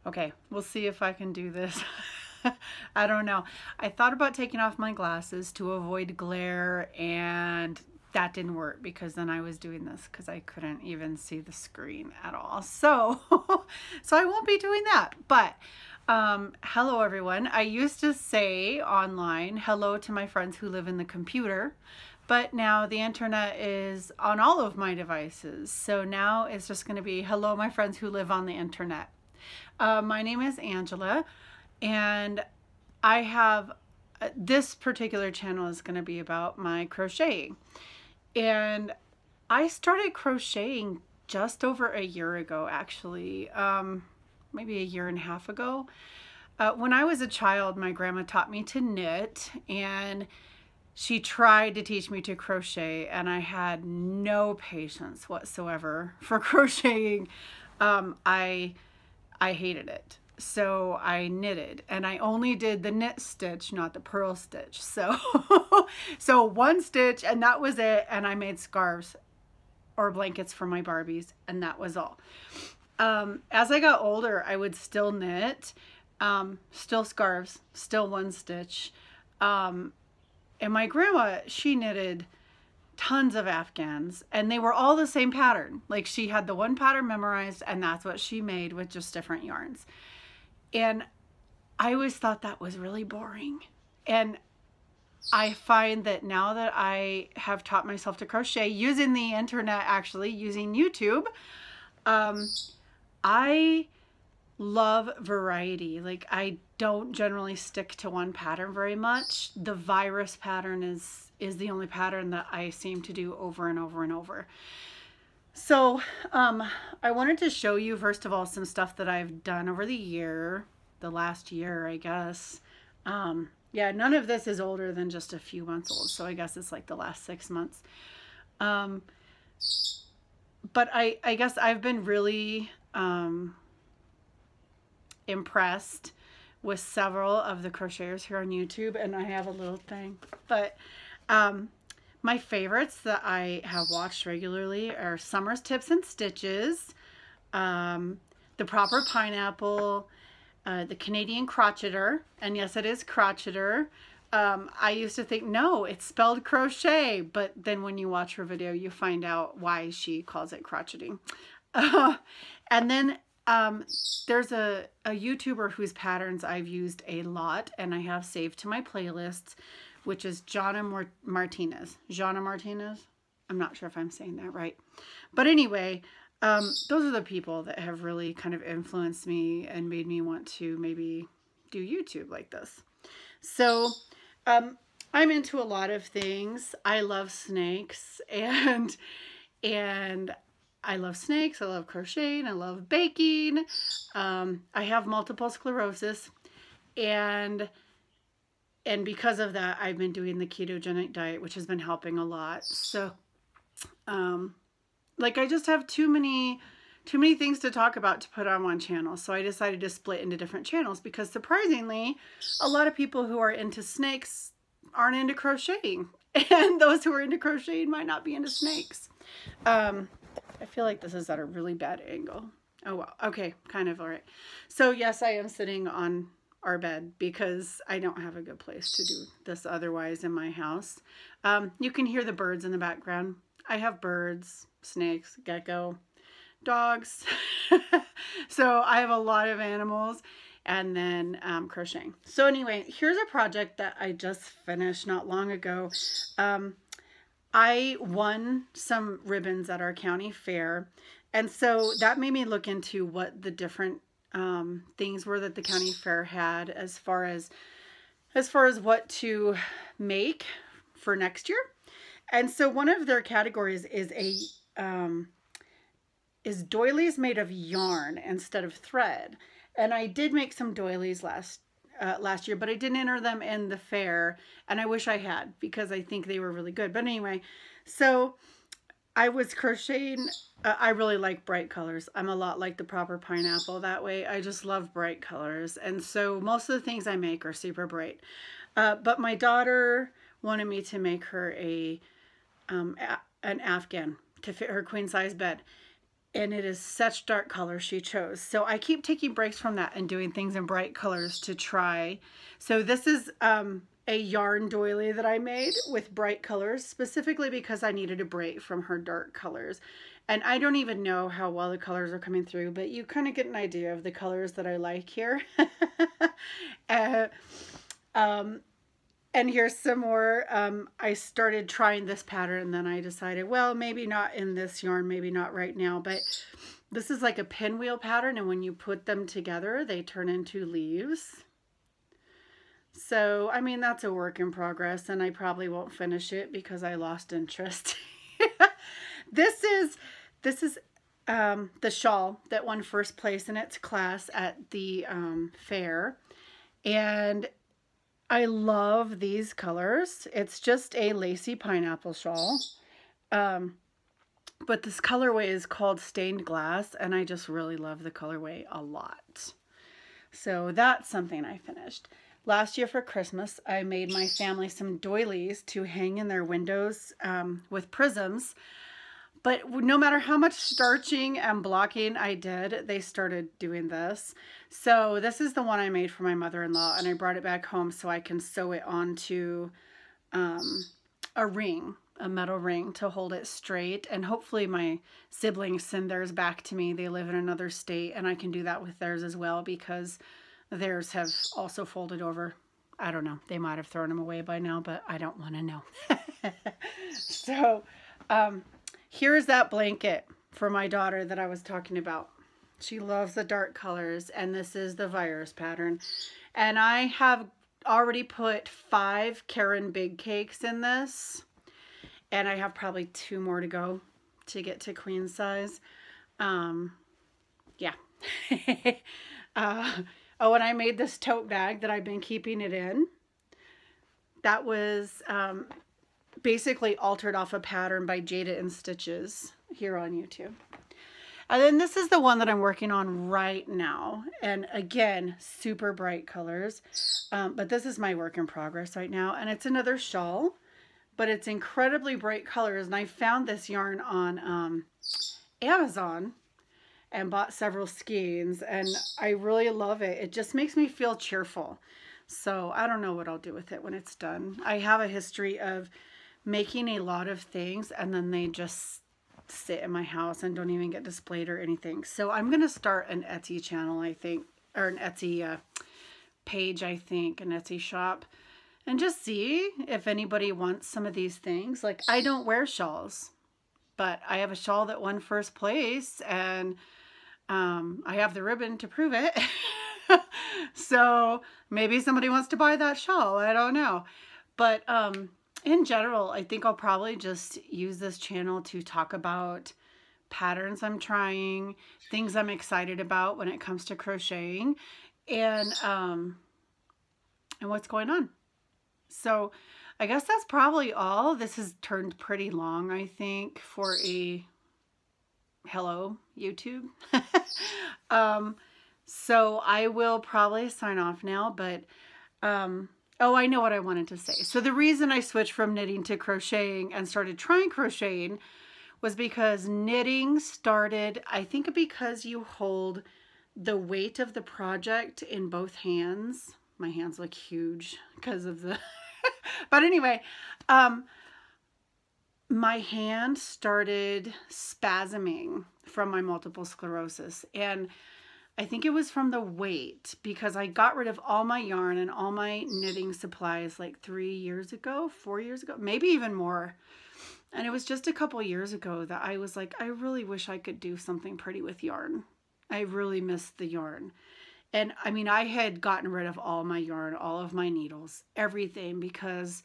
Okay, we'll see if I can do this. I don't know. I thought about taking off my glasses to avoid glare, and that didn't work because then I was doing this because I couldn't even see the screen at all. So, so I won't be doing that. But hello everyone. I used to say online, hello to my friends who live in the computer, but now the internet is on all of my devices. So now it's just going to be hello my friends who live on the internet. My name is Angela, and I have this particular channel is going to be about my crocheting. And I started crocheting just over a year ago, actually, maybe a year and a half ago. When I was a child, my grandma taught me to knit, and she tried to teach me to crochet, and I had no patience whatsoever for crocheting. I hated it. So I knitted, and I only did the knit stitch, not the purl stitch. So, so one stitch, and that was it. And I made scarves or blankets for my Barbies, and that was all. As I got older, I would still knit, still scarves, still one stitch. And my grandma, she knitted tons of Afghans, and they were all the same pattern. Like, she had the one pattern memorized, and that's what she made with just different yarns. And I always thought that was really boring. And I find that now that I have taught myself to crochet using the internet, actually using YouTube, I love variety. Like, I don't generally stick to one pattern very much. The virus pattern is the only pattern that I seem to do over and over and over. So I wanted to show you, first of all, some stuff that I've done over the last year, I guess. Yeah, none of this is older than just a few months old, so I guess it's like the last 6 months. But I guess I've been really impressed with several of the crocheters here on YouTube, and I have a little thing. But my favorites that I have watched regularly are Summer's Tips and Stitches, The Proper Pineapple, the Canadian Crocheter, and yes, it is Crocheter. I used to think, no, it's spelled crochet, but then when you watch her video, you find out why she calls it crocheting. And then there's a YouTuber whose patterns I've used a lot and I have saved to my playlists, which is Jana Martinez. Jana Martinez? I'm not sure if I'm saying that right. But anyway, those are the people that have really kind of influenced me and made me want to maybe do YouTube like this. So I'm into a lot of things. I love snakes, and I love snakes, I love crocheting, I love baking. I have multiple sclerosis, and because of that, I've been doing the ketogenic diet, which has been helping a lot. So, like, I just have too many things to talk about to put on one channel. So I decided to split into different channels because, surprisingly, a lot of people who are into snakes aren't into crocheting, and those who are into crocheting might not be into snakes. I feel like this is at a really bad angle. Oh, well. Okay, kind of all right. So yes, I am sitting on our bed because I don't have a good place to do this otherwise in my house. You can hear the birds in the background. I have birds, snakes, gecko, dogs. So I have a lot of animals, and then crocheting. So anyway, here's a project that I just finished not long ago. I won some ribbons at our county fair, and so that made me look into what the different things were that the county fair had as far as what to make for next year. And so one of their categories is doilies made of yarn instead of thread. And I did make some doilies last year, but I didn't enter them in the fair, and I wish I had because I think they were really good. But anyway, so I was crocheting. I really like bright colors. I'm a lot like the Proper Pineapple that way. I just love bright colors, and so most of the things I make are super bright. But my daughter wanted me to make her an Afghan to fit her queen size bed. And it is such dark colors she chose. So I keep taking breaks from that and doing things in bright colors to try. So this is a yarn doily that I made with bright colors, specifically because I needed a break from her dark colors. And I don't even know how well the colors are coming through, but you kind of get an idea of the colors that I like here. And here's some more. I started trying this pattern and then I decided, well, maybe not in this yarn, maybe not right now, but this is like a pinwheel pattern, and when you put them together, they turn into leaves. So, I mean, that's a work in progress, and I probably won't finish it because I lost interest. This is the shawl that won first place in its class at the fair, and I love these colors. It's just a lacy pineapple shawl. But this colorway is called Stained Glass, and I just really love the colorway a lot. So that's something I finished. Last year for Christmas, I made my family some doilies to hang in their windows with prisms. But no matter how much starching and blocking I did, they started doing this. So this is the one I made for my mother-in-law, and I brought it back home so I can sew it onto a ring, a metal ring, to hold it straight. And hopefully my siblings send theirs back to me. They live in another state, and I can do that with theirs as well because theirs have also folded over. I don't know. They might have thrown them away by now, but I don't want to know. So, here's that blanket for my daughter that I was talking about. She loves the dark colors, and this is the virus pattern. And I have already put 5 Karen Big Cakes in this, and I have probably 2 more to go to get to queen size. Yeah. Oh, and I made this tote bag that I've been keeping it in. That was basically altered off a pattern by Jada and Stitches here on YouTube. And then this is the one that I'm working on right now. And again, super bright colors. But this is my work in progress right now. And it's another shawl, but it's incredibly bright colors. And I found this yarn on Amazon and bought several skeins. And I really love it. It just makes me feel cheerful. So I don't know what I'll do with it when it's done. I have a history of making a lot of things and then they just sit in my house and don't even get displayed or anything. So I'm going to start an Etsy channel, I think, or an Etsy page, I think, an Etsy shop, and just see if anybody wants some of these things. Like, I don't wear shawls, but I have a shawl that won first place, and I have the ribbon to prove it. So maybe somebody wants to buy that shawl. I don't know. But in general, I think I'll probably just use this channel to talk about patterns I'm trying, things I'm excited about when it comes to crocheting, and what's going on. So I guess that's probably all. This has turned pretty long, I think, for a hello YouTube. So I will probably sign off now, but oh, I know what I wanted to say. So the reason I switched from knitting to crocheting and started trying crocheting was because knitting started, I think, because you hold the weight of the project in both hands. My hands look huge because of the, but anyway, my hand started spasming from my multiple sclerosis, and I think it was from the weight, because I got rid of all my yarn and all my knitting supplies like 3 years ago, 4 years ago, maybe even more. And it was just a couple years ago that I was like, I really wish I could do something pretty with yarn. I really missed the yarn. And I mean, I had gotten rid of all my yarn, all of my needles, everything, because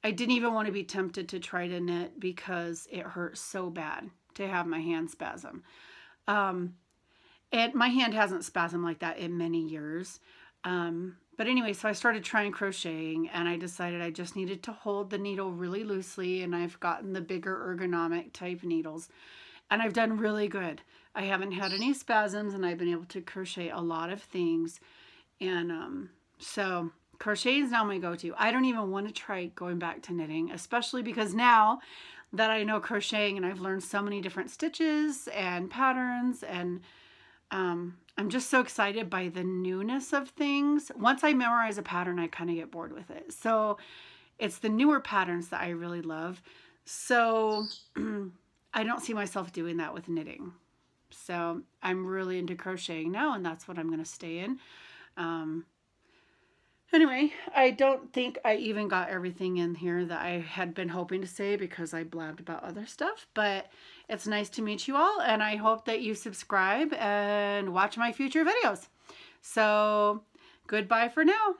I didn't even want to be tempted to try to knit because it hurt so bad to have my hand spasm. And my hand hasn't spasmed like that in many years. But anyway, so I started trying crocheting, and I decided I just needed to hold the needle really loosely, and I've gotten the bigger ergonomic type needles, and I've done really good. I haven't had any spasms, and I've been able to crochet a lot of things. And so crocheting is now my go-to. I don't even want to try going back to knitting, especially because now, that I know crocheting, and I've learned so many different stitches and patterns, and I'm just so excited by the newness of things. Once I memorize a pattern, I kind of get bored with it. So it's the newer patterns that I really love. So I don't see myself doing that with knitting. So I'm really into crocheting now, and that's what I'm going to stay in. Anyway, I don't think I even got everything in here that I had been hoping to say because I blabbed about other stuff, but it's nice to meet you all, and I hope that you subscribe and watch my future videos. So goodbye for now.